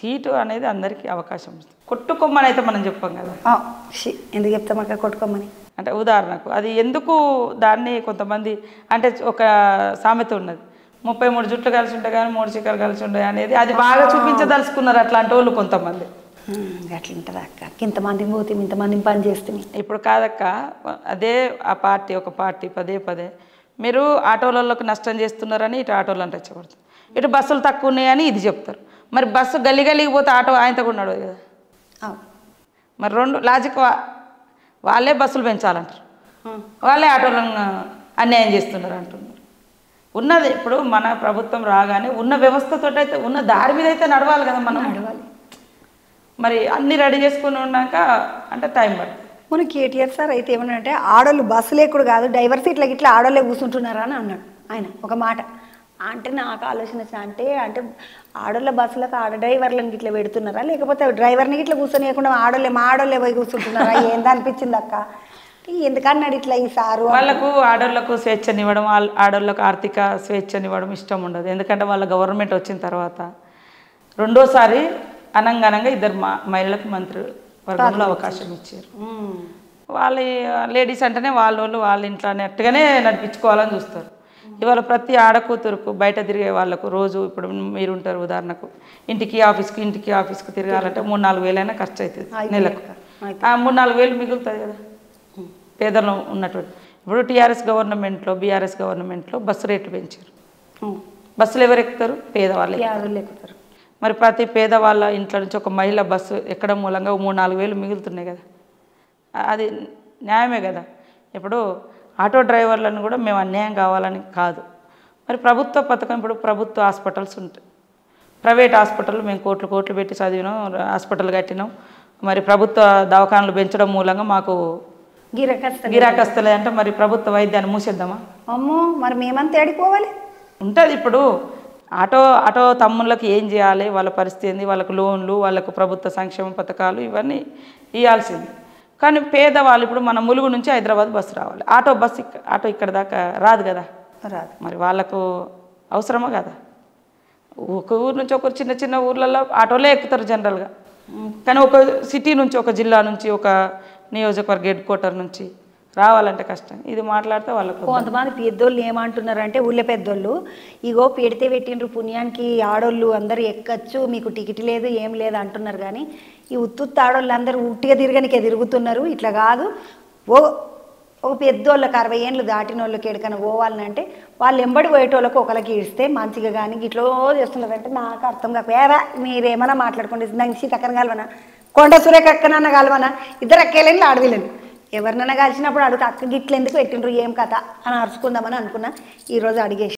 Seat అనేది అందరికీ అవకాశం ఇస్తుంది. కొట్టుకోమని అయితే మనం చెప్పాం కదా. ఎందుకు చెప్తాం అక్క కొట్టుకోమని? అంటే ఉదాహరణకు అది ఎందుకు దాన్ని కొంతమంది అంటే ఒక సామెత ఉన్నది, 33 జుట్లు కలిసి ఉంటాయి కానీ 3 చిక్కలు కలిసి ఉంటాయి అనేది, అది బాగా చూపించదలుచుకున్నారు అట్లాంటి వాళ్ళు కొంతమంది. అట్లుంటుంది అక్క, ఇంతమంది పోతే ఇంతమంది పని చేస్తుంది. ఇప్పుడు కాదక్క, అదే ఆ పార్టీ ఒక పార్టీ పదే పదే మీరు ఆటోలకు నష్టం చేస్తున్నారని ఇటు ఆటోలను రెచ్చగొడుతుంది, ఇటు బస్సులు తక్కువ ఉన్నాయని ఇది చెప్తారు. మరి బస్సు గల్లి గల్లికి పోతే ఆటో ఆయనతో కూడా నడవదు కదా. మరి రెండు లాజిక్, వాళ్ళే బస్సులు పెంచాలంటారు, వాళ్ళే ఆటోలను అన్యాయం చేస్తున్నారు అంటున్నారు. ఉన్నది ఇప్పుడు మన ప్రభుత్వం రాగానే ఉన్న వ్యవస్థతో అయితే ఉన్న దారి మీద అయితే నడవాలి కదా, మనం నడవాలి. మరి అన్నీ రెడీ చేసుకుని ఉన్నాక అంటే టైం పడుతుంది. మన కేటీఆర్ సార్ అయితే ఏమన్నా అంటే ఆడోళ్ళు బస్సు లేకుడు కాదు డ్రైవర్ సీట్లకి ఇట్లా ఆడోళ్ళే కూర్చుంటున్నారా అని అన్నాడు ఆయన ఒక మాట. అంటే నాకు ఆలోచన అంటే ఆడోళ్ళ బస్సులకు ఆడ డ్రైవర్లను ఇట్లా పెడుతున్నారా, లేకపోతే డ్రైవర్ని ఇట్లా కూర్చొనియకుండా మా ఆడోళ్ళే పోయి కూర్చుంటున్నారా ఏంది అనిపించింది అక్క. ఎందుకన్నాడు ఇట్లా ఈ సారు? వాళ్ళకు ఆడోళ్ళకు స్వేచ్ఛనివ్వడం, ఆడోళ్ళకు ఆర్థిక స్వేచ్ఛనివ్వడం ఇష్టం ఉండదు. ఎందుకంటే వాళ్ళ గవర్నమెంట్ వచ్చిన తర్వాత రెండోసారి అనంగా ఇద్దరు మహిళలకు మంత్రి వర్గంలో అవకాశం ఇచ్చారు. వాళ్ళ లేడీస్ అంటేనే వాళ్ళ ఇంట్లో అన్నట్టుగానే నడిపించుకోవాలని చూస్తారు. ఇవాళ ప్రతి ఆడకూతురుకు బయట తిరిగే వాళ్ళకు రోజు ఇప్పుడు మీరుంటారు ఉదాహరణకు ఇంటికి ఆఫీస్కి తిరగాలంటే 3-4 వేలైనా ఖర్చు అవుతుంది నెలకు. 3-4 వేలు మిగులుతుంది కదా పేదలు ఉన్నటువంటి. ఇప్పుడు టీఆర్ఎస్ గవర్నమెంట్లో బీఆర్ఎస్ గవర్నమెంట్లో బస్సు రేట్లు పెంచారు. బస్సులు ఎవరు ఎక్కుతారు? పేదవాళ్ళు ఎక్కుతారు. మరి ప్రతి పేదవాళ్ళ ఇంట్లో నుంచి ఒక మహిళ బస్సు ఎక్కడం మూలంగా 3-4 వేలు మిగులుతున్నాయి కదా, అది న్యాయమే కదా. ఇప్పుడు ఆటో డ్రైవర్లను కూడా మేము అన్యాయం కావాలని కాదు. మరి ప్రభుత్వ పథకం, ఇప్పుడు ప్రభుత్వ హాస్పిటల్స్ ఉంటాయి, ప్రైవేట్ హాస్పిటల్ మేము కోట్లు పెట్టి చదివినాం, హాస్పిటల్ కట్టినాం, మరి ప్రభుత్వ దవాఖానలు పెంచడం మూలంగా మాకు గిరాకస్తలే అంటే మరి ప్రభుత్వ వైద్యాన్ని మూసేద్దామా? అమ్మో, మరి మేమంతా ఏడిపోవాలి ఉంటుంది. ఇప్పుడు ఆటో తమ్ముళ్ళకి ఏం చేయాలి, వాళ్ళ పరిస్థితి ఏంది, వాళ్ళకు లోన్లు, వాళ్ళకు ప్రభుత్వ సంక్షేమ పథకాలు ఇవన్నీ ఇవ్వాల్సింది. కానీ పేదవాళ్ళు ఇప్పుడు మన ములుగు నుంచి హైదరాబాద్ బస్సు రావాలి, ఆటో ఇక్కడ దాకా రాదు కదా, రాదు. మరి వాళ్ళకు అవసరమా కదా? ఒక ఊరు నుంచి ఒక చిన్న ఊర్లలో ఆటోలే ఎక్కుతారు జనరల్గా. కానీ ఒక సిటీ నుంచి, ఒక జిల్లా నుంచి, ఒక నియోజకవర్గ హెడ్ క్వార్టర్ నుంచి రావాలంటే కష్టం. ఇది మాట్లాడితే వాళ్ళకు కొంతమంది పెద్దోళ్ళు ఏమంటున్నారంటే ఊళ్ళో పెద్దోళ్ళు, ఇగో పెడితే పెట్టిండ్రు పుణ్యానికి ఆడోళ్ళు అందరూ ఎక్కచ్చు, మీకు టికెట్ లేదు ఏం లేదు అంటున్నారు. కానీ ఈ ఉత్తుత్త ఆడోళ్ళు అందరూ ఉట్టిగా తిరగనికే తిరుగుతున్నారు. ఇట్లా కాదు, ఒక పెద్దోళ్ళకి 60 ఏళ్ళు దాటిన వాళ్ళకి ఎక్కడికైనా పోవాలంటే వాళ్ళు ఎంబడి పోయేటోళ్ళకి ఒకరికి ఇస్తే మంచిగా. కానీ ఇట్లా చేస్తున్నారంటే నాకు అర్థం కాక, మీరేమన్నా మాట్లాడుకోండి, నాకు సీతక్కన కలవనా, కొండ సురేఖ అక్కనన్న కలవనా, ఇద్దరు అక్కేళ్ళని ఆడవిలేను, ఎవరినైనా కలిసినప్పుడు అడుగుతా అక్క గిట్లు ఎందుకు పెట్టిండ్రు ఏం కథ అని అరుచుకుందామని అనుకున్నా. ఈరోజు అడిగేసి